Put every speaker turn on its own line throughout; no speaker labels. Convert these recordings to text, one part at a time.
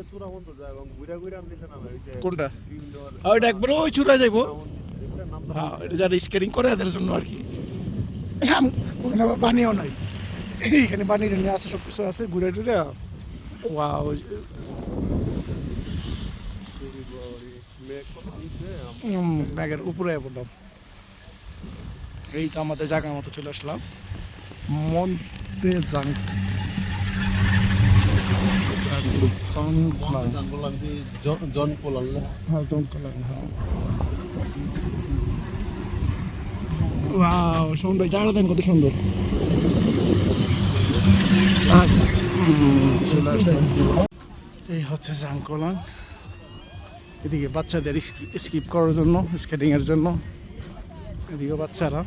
চূড়া পর্যন্ত যায় এবং ঘুরে ঘুরে আমি নিচে নামে ওই যে
কোনটা ওইটা একবার ওই চূড়া যাইবো হ্যাঁ এটা যারা স্কেটিং করে এদের জন্য আর কি ওখানে আবার পানিও নাই এখানে পানি টানি আছে সব কিছু আছে ঘুরে টুরে ওয়াও ব্যাগের উপরে পড়লাম এই তো আমাদের জায়গা মতো চলে আসলাম মন্তে জাং সুন্দর জায়গা দেন কত সুন্দর এই হচ্ছে জাংকলাং এদিকে বাচ্চাদের স্কিপ করার জন্য স্কেটিং এর জন্য এদিকে বাচ্চারা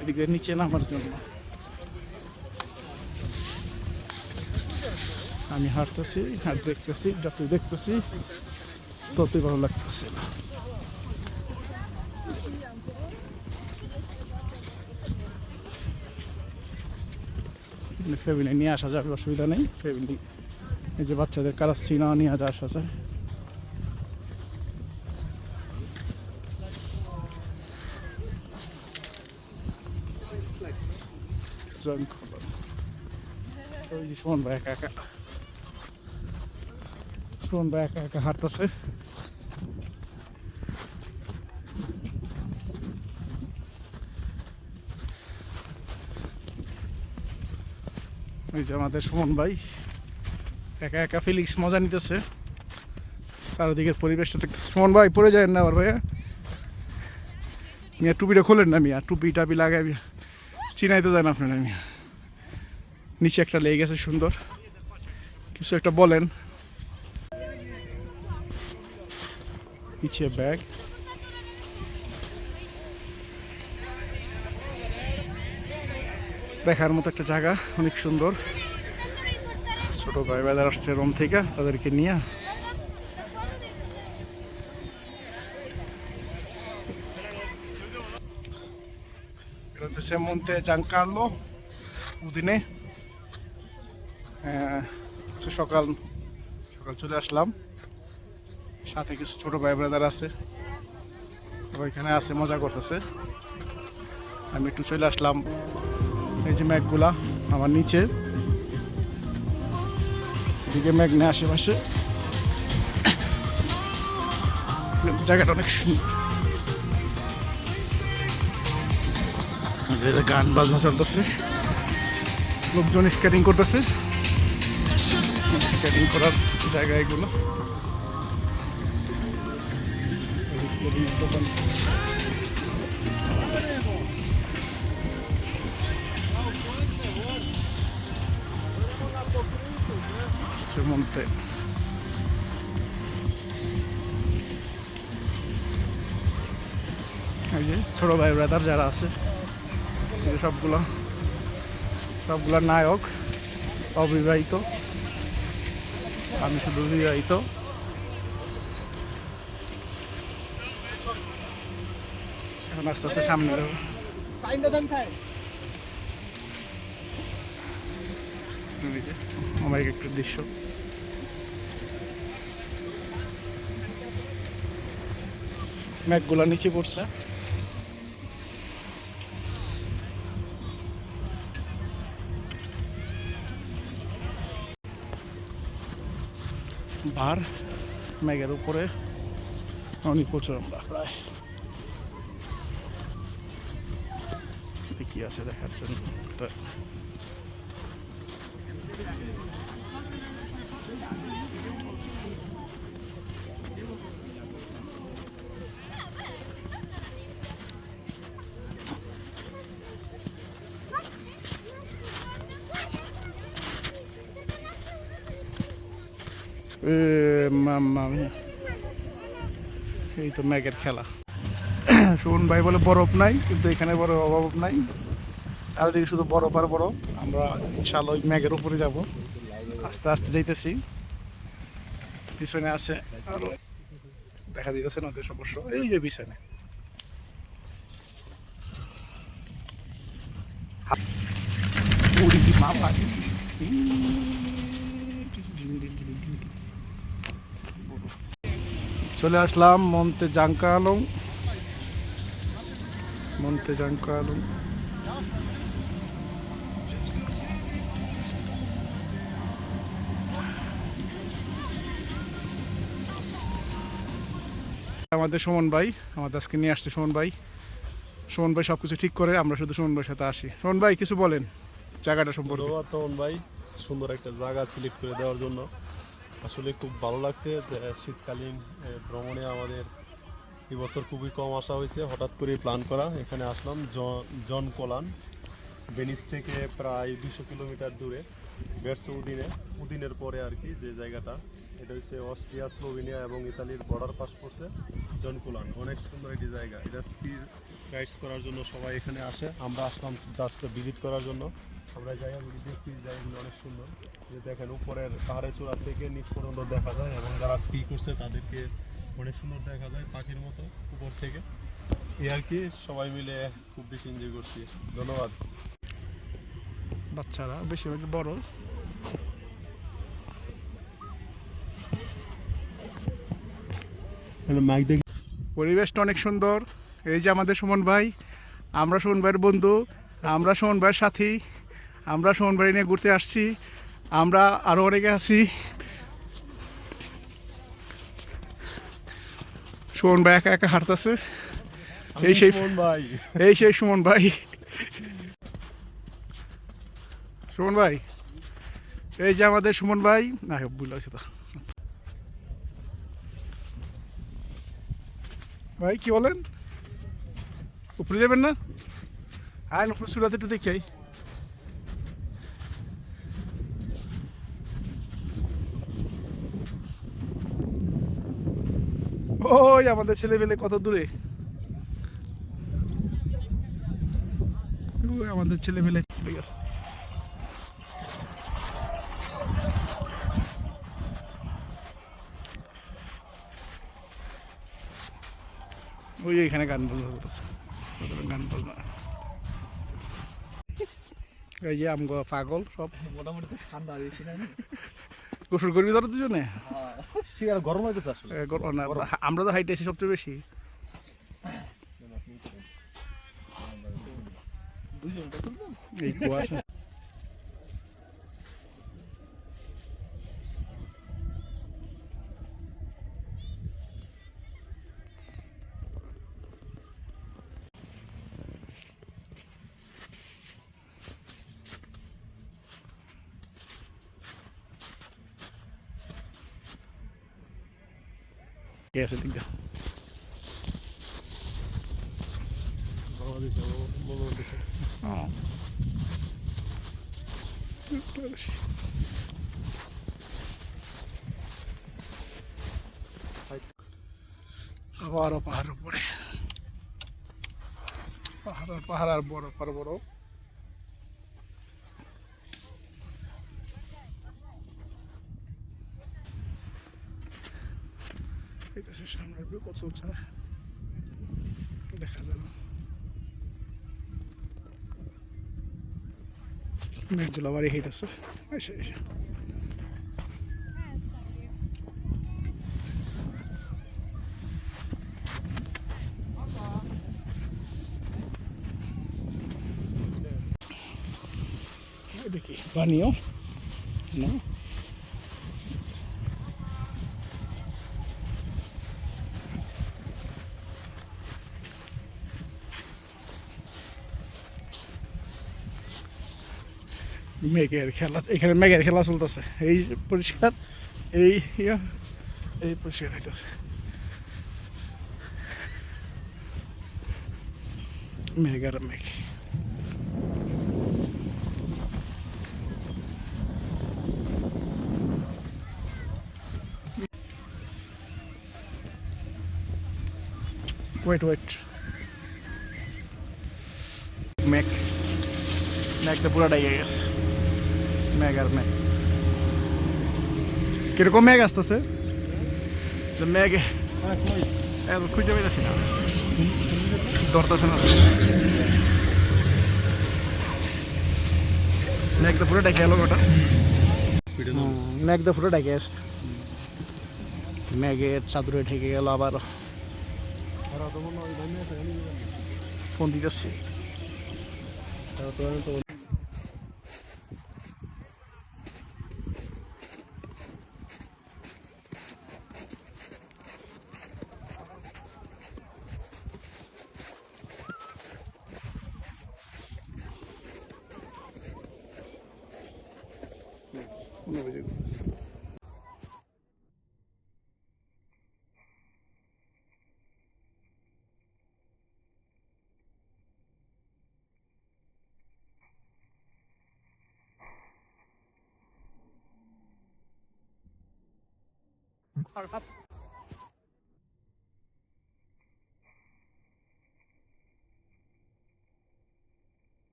এদিকে নিচে নামার জন্য আমি হাঁটতেছি দেখতেছি যতই দেখতেছি ততই ভালো লাগতেছে না ফ্যামিলি নিয়ে আসা যাবে অসুবিধা নেই ফ্যামিলি এই যে বাচ্চাদের কারাচ্ছি না নিয়ে আসা যায় সুমন ভাই একা একা হাঁটতেছে ওই যে আমাদের সুমন ভাই একা ফিলিংস মজা নিতেছে চারিদিকের পরিবেশটা দেখতেছে সুমন ভাই পড়ে যায় না আবার ভাইয়া মিয়া টুপিটা খোলেন না মিয়া টুপি টাপি লাগাই চিনাই তো যায় না আপনারা মিয়া নিচে একটা লেগে গেছে সুন্দর কিছু একটা বলেন পিছিয়ে ব্যাগ দেখার মতো একটা জায়গা অনেক সুন্দর ছোট ভাই বাজার আসছে রোম থেকে তাদেরকে নিয়ে মন্তে জাংকারলো উদিনে সকাল চলে আসলাম সাথে কিছু ছোট ভাই ব্রাদার আছে ওইখানে আছে মজা করতেছে আমি একটু চলে আসলাম এই যে ম্যাগগুলা আমার নিচে এদিকে ম্যাগ নেই আশেপাশে জায়গাটা অনেক সুন্দর গান বাজনা চলতেছে লোকজন স্কেটিং করতেছে স্কেটিং করার জায়গা এগুলো মন্তে এই যে ছোট ভাই ব্রাদার যারা আছে সবগুলা নায়ক অবিবাহিত আমি শুধু বিবাহিত এখন আস্তে আস্তে সামনে আমার একটু দৃশ্য ম্যাগগুলা নিচে পড়ছে বার ম্যাগের উপরে অনেক প্রচুর আমরা প্রায় কি আছে দেখার জন্য এই তো ম্যাগের খেলা সুমন ভাই বলে বরফ নাই কিন্তু এখানে বড় অভাব নাই চারিদিকে শুধু বরফ আর বরফ আমরা ইনশাআল্লাহ ওই ম্যাগের উপরে যাব আস্তে আস্তে যাইতেছি পিছনে আছে আরো দেখা দিতেছে নদীর সমস্যা এই যে পিছনে মামা চলে আসলাম মন্তে জাঙ্কালং। মন্তে জাঙ্কালং আমাদের সুমন ভাই, আমাদের আজকে নিয়ে আসছে সুমন ভাই। সুমন ভাই সবকিছু ঠিক করে, আমরা শুধু সুমন ভাইয়ের সাথে আসি। সুমন ভাই কিছু বলেন জায়গাটা সম্পর্কে।
ধন্যবাদ তমন ভাই, সুন্দর একটা জায়গা সিলেক্ট করে দেওয়ার জন্য। আসলে খুব ভালো লাগছে যে শীতকালীন ভ্রমণে আমাদের এবছর খুবই কম আসা হয়েছে, হঠাৎ করে প্ল্যান করা। এখানে আসলাম জন কোলান, ভেনিস থেকে প্রায় 200 কিলোমিটার দূরে, বেরসো উদিনের পরে আর কি যে জায়গাটা, এটা হচ্ছে অস্ট্রিয়া, স্লোভেনিয়া এবং ইতালির বর্ডার পাস করছে। জন কোলান অনেক সুন্দর একটি জায়গা, এটা স্কি রাইডস করার জন্য সবাই এখানে আসে। আমরা আসলাম জাস্ট ভিজিট করার জন্য। আমরা জায়গাগুলি দেখছি, জায়গাগুলো অনেক সুন্দর। যে দেখেন উপরের পাহাড়ের চূড়া থেকে নিচ পর্যন্ত দেখা যায় এবং যারা স্কি করছে তাদেরকে অনেক সুন্দর দেখা যায় পাখির মতো উপর থেকে। এই আর কি, সবাই মিলে খুব বেশি এনজয় করছি। ধন্যবাদ।
বাচ্চারা বেশিরভাগ বড়। পরিবেশটা অনেক সুন্দর। এই যে আমাদের সুমন ভাই, আমরা সুমন ভাইয়ের বন্ধু, আমরা সুমন ভাইয়ের সাথী, আমরা সুমন ভাই নিয়ে ঘুরতে আসছি। আমরা আরো অনেকে আছি। সুমন ভাই একা একা হাঁটতেছে। এই সেই
সুমন ভাই,
এই সেই সুমন ভাই। সুমন ভাই, এই যে আমাদের সুমন ভাই। না ভুল আছে তো ভাই, কি বলেন? উপরে যাবেন না? আয় উপরে চূড়াতে একটু দেখি। ওই আমাদের ছেলেবেলে কত দূরে, ওই আমাদের ছেলেবেলে। ঠিক আছে, ওই এখানে গান বাজনা চলতেছে, গান বাজনা। এই যে আমগো পাগল সব।
মোটামুটি ঠান্ডা বেশি না,
গোসল করবি তোরা দুজনে?
গরম লাগতেছে আসলে।
আমরা তো হাইটে আছি সবচেয়ে বেশি। এই কুয়াশা। কে আছে দিক দাও। আবারও পাহাড়ের উপরে, পাহাড় আর বড় বড় বড়। সামনের ভিউ কত উঁচা দেখা যাবে। মেঘগুলো বাড়ি হইতেছে। এসে এসে দেখি পানিও না। মেঘের খেলা, এখানে মেঘের খেলা চলতেছে। এই পরিষ্কার, এই এই পরিষ্কার হইতেছে। মেঘ আর মেঘ। ওয়েট ওয়েট, মেঘ মেঘটা পুরো ডাইয়ে গেছে। মেঘ আর মেঘ, কিরকম মেঘ আসতেছে। মেঘ খুঁজে পেয়েছি না, ধরতেছে না। মেঘটা পুরো ডেকে এলো, ওটা মেঘটা পুরো ডেকে আছে। মেঘের চাদরে ঢেকে গেল আবার।
ওরা তো মনে হয় ভাই আছে জানি না
ফোন দিতেছি।
তারা তো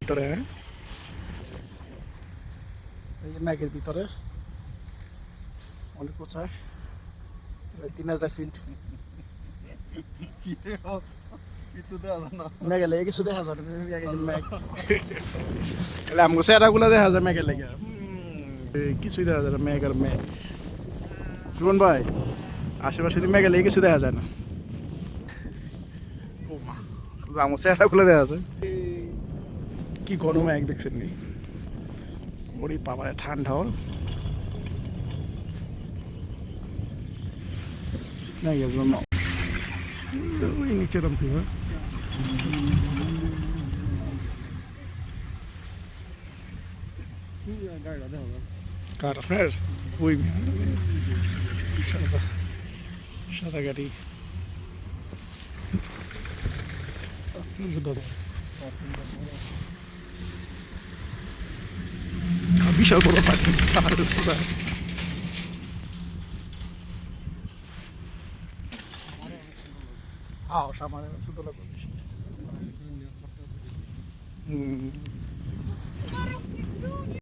ভিতরে এই যে ম্যাগের ভিতরে অনেক উঁচায়, 3000 ফিট।
কিছু দেওয়া যায় না
ম্যাগে লেগে কিছু দেখা যায় না, ম্যাগ তাহলে আমাকে চেহারাগুলো দেখা যায় ম্যাগের লেগে, কিছুই দেখা যায় না, ম্যাগ আর ম্যাগ। সুমন ভাই আশেপাশে ম্যাগে লেগে কিছু দেখা যায় না, আমার চেহারাগুলো দেখা যায়। কি ঘন ম্যাগ দেখছেন নি, ওরে বাবারে ঠান্ডা হল ম্যাগের জন্য। ওই নিচে নামতে হবে। কার আপনার? ওই সাদা সাদা গাড়ি দাদা, বিশাল বড় পাখি। সামান্য ছোট লাগবে বেশি।